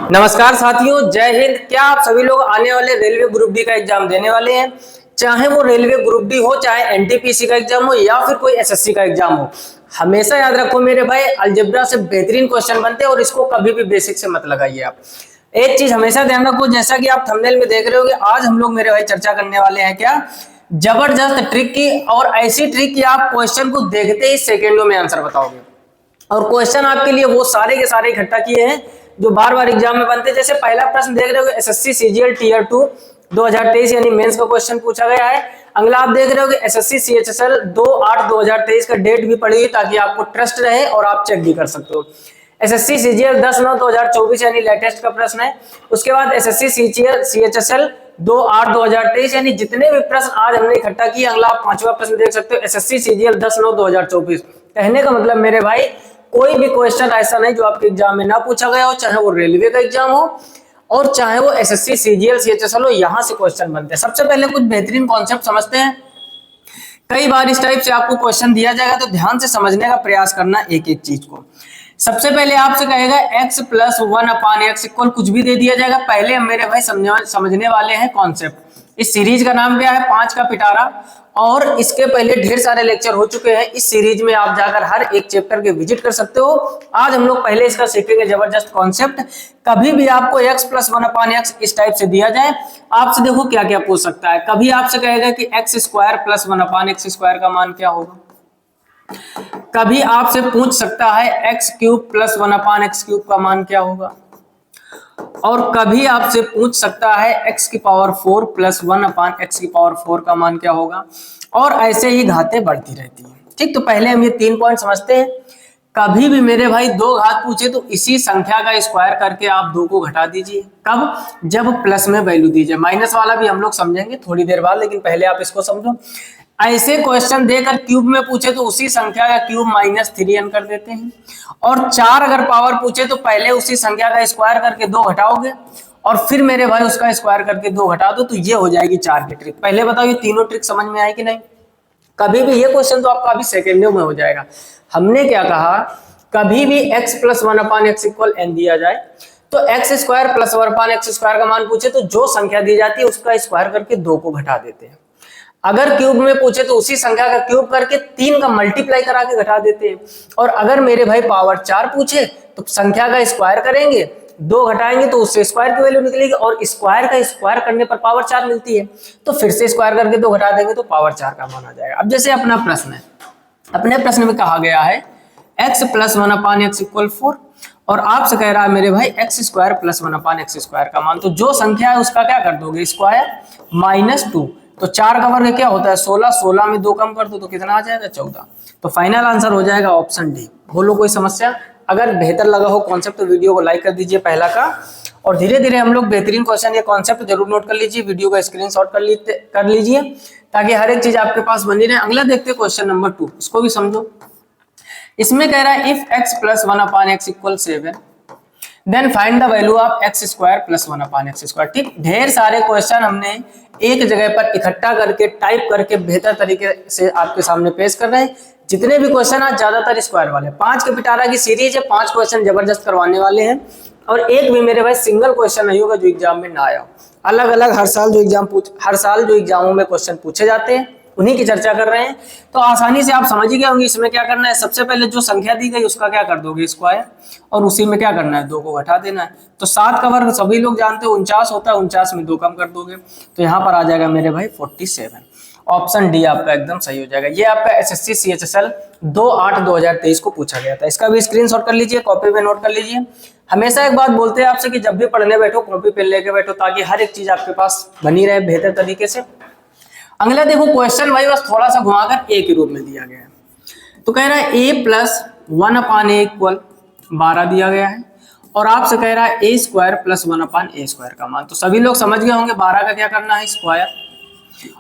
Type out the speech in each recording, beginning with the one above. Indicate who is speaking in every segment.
Speaker 1: नमस्कार साथियों, जय हिंद। क्या आप सभी लोग आने वाले रेलवे ग्रुप डी का एग्जाम देने वाले हैं? चाहे वो रेलवे ग्रुप डी हो, चाहे एनटीपीसी का एग्जाम हो या फिर कोई एसएससी का एग्जाम हो, हमेशा याद रखो मेरे भाई, अलजेब्रा से बेहतरीन क्वेश्चन बनते हैं और इसको कभी भी बेसिक से मत लगाइए। आप एक चीज हमेशा ध्यान रखो, जैसा कि आप थंबनेल में देख रहे होगे, आज हम लोग मेरे भाई चर्चा करने वाले हैं क्या, जबरदस्त ट्रिक की। और ऐसी ट्रिक की आप क्वेश्चन को देखते ही सेकेंडों में आंसर बताओगे। और क्वेश्चन आपके लिए वो सारे के सारे इकट्ठा किए हैं जो बार बार एग्जाम में बनते हैं। जैसे पहला प्रश्न देख रहे हो, एसएससी सीजीएल टीयर 2 2023 यानी मेंस का क्वेश्चन पूछा गया है। अगला आप देख रहे हो कि एसएससी सीएचएसएल 2/8/2023 का डेट भी पड़ी हुई, ताकि आपको ट्रस्ट रहे और आप चेक भी कर सकते हो। एसएससी सीजीएल 10/9/2024 यानी लेटेस्ट का प्रश्न है। उसके बाद एसएससी सीएचएसएल 2/8/2023 यानी जितने भी प्रश्न आज हमने इकट्ठा किए। अगला आप पांचवा प्रश्न देख सकते हो, एसएससी सीजीएल 10/9/2024। कहने का मतलब मेरे भाई, कोई भी क्वेश्चन ऐसा नहीं जो आपके एग्जाम में ना पूछा गया हो, चाहे वो रेलवे का एग्जाम हो और चाहे वो एसएससी सीजीएल सीएचएसएल हो, यहां से क्वेश्चन बनते हैं। सबसे पहले कुछ बेहतरीन कॉन्सेप्ट समझते हैं। कई बार इस टाइप से आपको क्वेश्चन दिया जाएगा, तो ध्यान से समझने का प्रयास करना एक एक चीज को। सबसे पहले आपसे कहेगा x + 1/x इक्वल कुछ भी दे दिया जाएगा। पहले हम मेरे भाई समझने वाले हैं कॉन्सेप्ट। इस सीरीज का नाम क्या है, 5 का पिटारा। और इसके पहले ढेर सारे लेक्चर हो चुके हैं। इस सीरीज में आप जाकर हर एक चैप्टर के विजिट कर सकते हो। आज हम लोग पहले इसका सीखेंगे जबरदस्त कॉन्सेप्ट। कभी भी आपको x + 1/x इस टाइप से दिया जाए, आपसे देखो क्या क्या पूछ सकता है। कभी आपसे कहेगा कि x² + 1/x² का मान क्या होगा। कभी आपसे पूछ सकता है x³ + 1/x³ का मान क्या होगा। और कभी आपसे पूछ सकता है x⁴ + 1/x⁴ का मान क्या होगा। और ऐसे ही घातें बढ़ती रहती हैं। ठीक, तो पहले हम ये 3 पॉइंट समझते हैं। कभी भी मेरे भाई 2 घात पूछे तो इसी संख्या का स्क्वायर करके आप 2 को घटा दीजिए। कब? जब प्लस में वैल्यू दीजिए। माइनस वाला भी हम लोग समझेंगे थोड़ी देर बाद, लेकिन पहले आप इसको समझो। ऐसे क्वेश्चन देकर क्यूब में पूछे तो उसी संख्या का क्यूब -3n कर देते हैं। और 4 अगर पावर पूछे तो पहले उसी संख्या का स्क्वायर करके 2 घटाओगे और फिर मेरे भाई उसका स्क्वायर करके 2 घटा दो, तो ये हो जाएगी 4 की ट्रिक। पहले बताओ ये तीनों ट्रिक समझ में आई कि नहीं। कभी भी ये क्वेश्चन तो आपका अभी सेकेंडों में हो जाएगा। हमने क्या कहा, कभी भी x + 1/x = n दिया जाए तो x² + 1/x² का मान पूछे तो जो संख्या दी जाती है उसका स्क्वायर करके 2 को घटा देते हैं। अगर क्यूब में पूछे तो उसी संख्या का क्यूब करके 3 का मल्टीप्लाई करा के घटा देते हैं। और अगर मेरे भाई पावर 4 पूछे तो संख्या का स्क्वायर करेंगे, 2 घटाएंगे तो उससे स्क्वायर की वैल्यू निकलेगी। और स्क्वायर का स्क्वायर करने पर पावर 4 मिलती है, तो फिर से स्क्वायर करके 2 घटा देंगे तो पावर 4 का मान आ जाएगा। अब जैसे अपना प्रश्न है, अपने प्रश्न में कहा गया है x + 1/x = 4 और आपसे कह रहा है मेरे भाई x² + 1/x² का मान। तो जो संख्या है उसका क्या कर दोगे, स्क्वायर -2। तो 4 का वर्ग क्या होता है 16, 16 में 2 कम कर दो तो कितना आ जाएगा 14। तो फाइनल आंसर हो जाएगा ऑप्शन डी। बोलो कोई समस्या? अगर बेहतर लगा हो कॉन्सेप्ट तो वीडियो को लाइक कर दीजिए पहला का। और धीरे धीरे हम लोग बेहतरीन क्वेश्चन या कॉन्सेप्ट जरूर नोट कर लीजिए, वीडियो का स्क्रीनशॉट कर लीजिए, ताकि हर एक चीज आपके पास बनी रहे। अगला देखते हैं क्वेश्चन नंबर 2, इसको भी समझो। इसमें कह रहा है if x + 1/x = 7 then find the value of x² + 1/x²। ठीक, ढेर सारे क्वेश्चन हमने एक जगह पर इकट्ठा करके टाइप करके बेहतर तरीके से आपके सामने पेश कर रहे हैं। जितने भी क्वेश्चन आज ज्यादातर स्क्वायर वाले, 5 के पिटारा की सीरीज है, 5 क्वेश्चन जबरदस्त करवाने वाले हैं। और एक भी मेरे भाई सिंगल क्वेश्चन नहीं होगा जो एग्जाम में ना आया। अलग अलग हर साल जो एग्जामों में क्वेश्चन पूछे जाते हैं उन्हीं की चर्चा कर रहे हैं। तो आसानी से आप समझ ही गए होंगे इसमें क्या करना है। सबसे पहले जो संख्या दी गई उसका क्या कर दोगे, स्क्वायर, और उसी में क्या करना है 2 को घटा देना है। तो 7 का वर्ग सभी लोग जानते हो 49 होता है, 49 में 2 कम कर दोगे तो यहाँ पर आ जाएगा मेरे भाई 47। ऑप्शन डी आपका एकदम सही हो जाएगा। ये आपका एसएससी सीएचएसएल 2/8/2023 को पूछा गया था। इसका भी स्क्रीनशॉट कर लीजिए, कॉपी पे नोट कर लीजिए। हमेशा एक बात बोलते हैं आपसे कि जब भी पढ़ने बैठो कॉपी पेन लेके बैठो, ताकि हर एक चीज आपके पास बनी रहे बेहतर तरीके से। अगला देखो क्वेश्चन भाई बस थोड़ा सा घुमाकर ए के रूप में दिया गया है। तो कह रहा है a + 1/a = 12 दिया गया है। और आपसे कह रहा है a² + 1/a² का मान। तो सभी लोग समझ गए होंगे 12 का क्या करना है, स्क्वायर,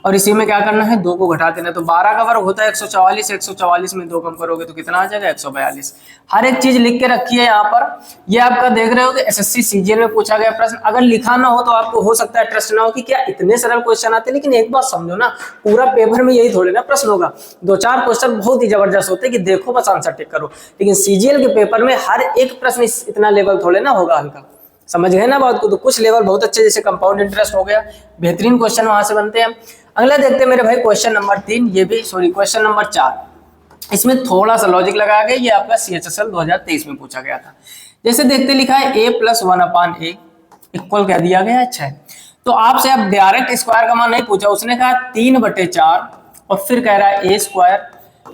Speaker 1: और इसी में क्या करना है 2 को घटा देना। तो 12 का वर्ग होता है 144, 144 में 2 कम करोगे तो कितना आ जाएगा 142। हर एक चीज लिख के रखी है यहाँ पर। ये आपका देख रहे हो कि एसएससी सीजीएल में पूछा गया प्रश्न। अगर लिखा ना हो तो आपको हो सकता है ट्रस्ट ना हो कि क्या इतने सरल क्वेश्चन आते हैं। लेकिन एक बात समझो ना, पूरा पेपर में यही थोड़ी ना प्रश्न होगा। 2-4 क्वेश्चन बहुत ही जबरदस्त होते हैं कि देखो बस आंसर टिक करो। लेकिन सीजीएल के पेपर में हर एक प्रश्न इतना लेवल थोड़े ना होगा हल्का। समझ गए ना बात को। तो कुछ लेवल बहुत अच्छे, जैसे कंपाउंड इंटरेस्ट हो गया, बेहतरीन क्वेश्चन वहां से बनते हैं। अगला देखते हैं मेरे भाई क्वेश्चन नंबर 3, ये भी सॉरी क्वेश्चन नंबर 4। इसमें थोड़ा सा लॉजिक लगाया गया, ये आपका CHSL 2023 में पूछा गया था। जैसे देखते लिखा है a + 1/a इक्वल क्या दिया गया है 6। तो आपसे अब डायरेक्ट स्क्वायर का मान नहीं पूछा, उसने कहा 3/4 और फिर कह रहा है a²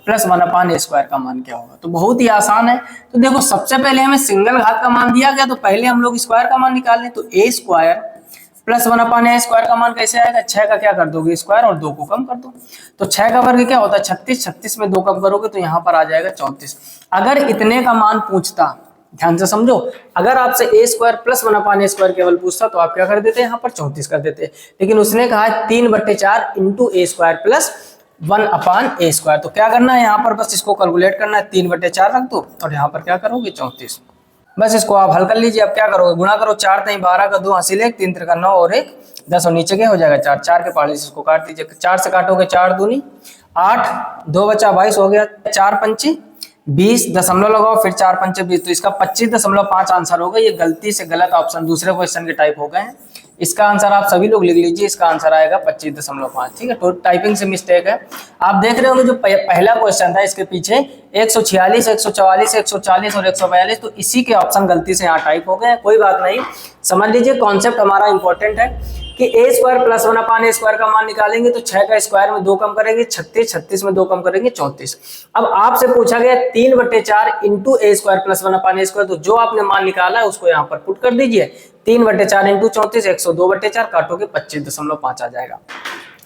Speaker 1: + 1/a² का मान क्या होगा। तो बहुत ही आसान है। तो देखो सबसे पहले हमें सिंगल घात का मान दिया गया, तो पहले हम लोग स्क्वायर का मान निकाल लें। तो a² + 1/a² का मान कैसे आएगा, 6 का क्या कर दोगे स्क्वायर और 2 को कम कर दो। तो 6 का वर्ग क्या होता है 36, 36 में 2 कम करोगे तो यहाँ पर आ जाएगा 34। अगर इतने का मान पूछता, ध्यान से समझो, अगर आपसे a² + 1/a² केवल पूछता तो आप क्या कर देते, यहाँ पर 34 कर देते। लेकिन उसने कहा 3/4 × a² + 1/a²। तो क्या करना है यहाँ पर, बस इसको कैलकुलेट करना है, 3/4 रख दो और यहाँ पर क्या करोगे 34। बस इसको आप हल कर लीजिए। अब क्या करोगे, गुणा करो, 4 × 12 का 2 हासिल 1, 3 × 9 और 1 10 और नीचे क्या हो जाएगा 4, 4 के पहाड़े से इसको काट दीजिए। 4 से काटोगे 4 दूनी 8, 2 बचा 22 हो गया, 4 पंची 20, दशमलव लगाओ फिर 4 पंचे 20, तो इसका 25.5 आंसर होगा। ये गलती से गलत ऑप्शन दूसरे क्वेश्चन के टाइप हो गए हैं। इसका आंसर आप सभी लोग लिख लीजिए, इसका आंसर आएगा 25.5। ठीक है, तो टाइपिंग से मिस्टेक है। आप देख रहे होंगे जो पहला क्वेश्चन था इसके पीछे 146, 144, 140 और 142, तो इसी के ऑप्शन गलती से यहाँ टाइप हो गए हैं। कोई बात नहीं, समझ लीजिए कॉन्सेप्ट हमारा इंपॉर्टेंट है कि a² + 1/a² का मान निकालेंगे तो 6 का स्क्वायर में 2 कम करेंगे 36, 36 में 2 कम करेंगे 34। अब आपसे पूछा गया 3/4 × a² + 1/a², तो जो आपने मान निकाला है उसको यहाँ पर पुट कर दीजिए। 3/4 × 34 102/4 काटोगे 25.5 आ जाएगा।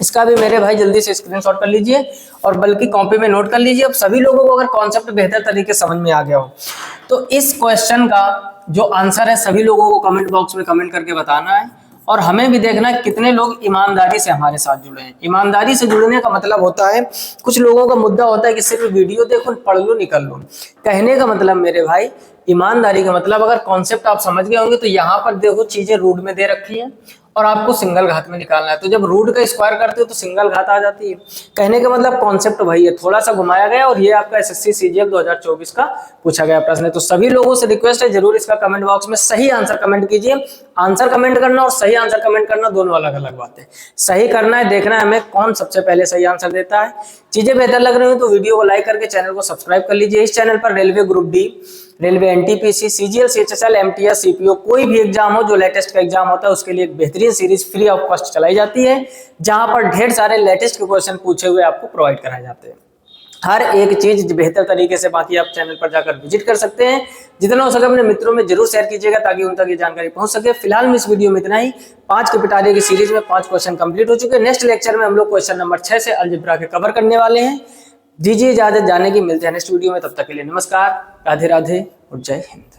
Speaker 1: इसका भी मेरे भाई जल्दी से स्क्रीनशॉट कर लीजिए और बल्कि कॉपी में नोट कर लीजिए। अब सभी लोगों को अगर कॉन्सेप्ट बेहतर तरीके से समझ में आ गया हो तो इस क्वेश्चन का जो आंसर है सभी लोगों को कमेंट बॉक्स में कमेंट करके बताना है। और हमें भी देखना है कितने लोग ईमानदारी से हमारे साथ जुड़े हैं। ईमानदारी से जुड़ने का मतलब होता है, कुछ लोगों का मुद्दा होता है कि सिर्फ वीडियो देखो पढ़ लो निकल लो। कहने का मतलब मेरे भाई, ईमानदारी का मतलब अगर कॉन्सेप्ट आप समझ गए होंगे तो यहाँ पर देखो चीजें रूट में दे रखी है और आपको सिंगल घात में निकालना है। तो जब रूट का स्क्वायर करते हो तो सिंगल घात आ जाती है। कहने का मतलब कॉन्सेप्ट वही है, थोड़ा सा घुमाया गया और ये आपका SSC CGL 2024 का पूछा गया प्रश्न है। तो सभी लोगों से रिक्वेस्ट है, जरूर इसका कमेंट बॉक्स में सही आंसर कमेंट कीजिए। आंसर कमेंट करना और सही आंसर कमेंट करना दोनों अलग अलग बात है। सही करना है, देखना है हमें कौन सबसे पहले सही आंसर देता है। चीजें बेहतर लग रही हो तो वीडियो को लाइक करके चैनल को सब्सक्राइब कर लीजिए। इस चैनल पर railway group D, railway NTPC, CGL, CHSL, MTS, CPO कोई भी एग्जाम हो जो लेटेस्ट का एग्जाम होता है उसके लिए एक बेहतरीन सीरीज फ्री ऑफ कॉस्ट चलाई जाती है, जहां पर ढेर सारे लेटेस्ट के क्वेश्चन पूछे हुए आपको प्रोवाइड कराए जाते हैं। हर एक चीज बेहतर तरीके से, बाकी आप चैनल पर जाकर विजिट कर सकते हैं। जितना हो सके अपने मित्रों में जरूर शेयर कीजिएगा ताकि उन तक ये जानकारी पहुंच सके। फिलहाल में इस वीडियो में इतना ही। 5 के पिटारे की सीरीज में 5 क्वेश्चन कंप्लीट हो चुके हैं। नेक्स्ट लेक्चर में हम लोग क्वेश्चन नंबर 6 से अलजेब्रा के कवर करने वाले हैं। दीजिए इजाजत जाने की, मिलते हैं नेक्स्ट वीडियो में। तब तक के लिए नमस्कार, राधे राधे और जय हिंद।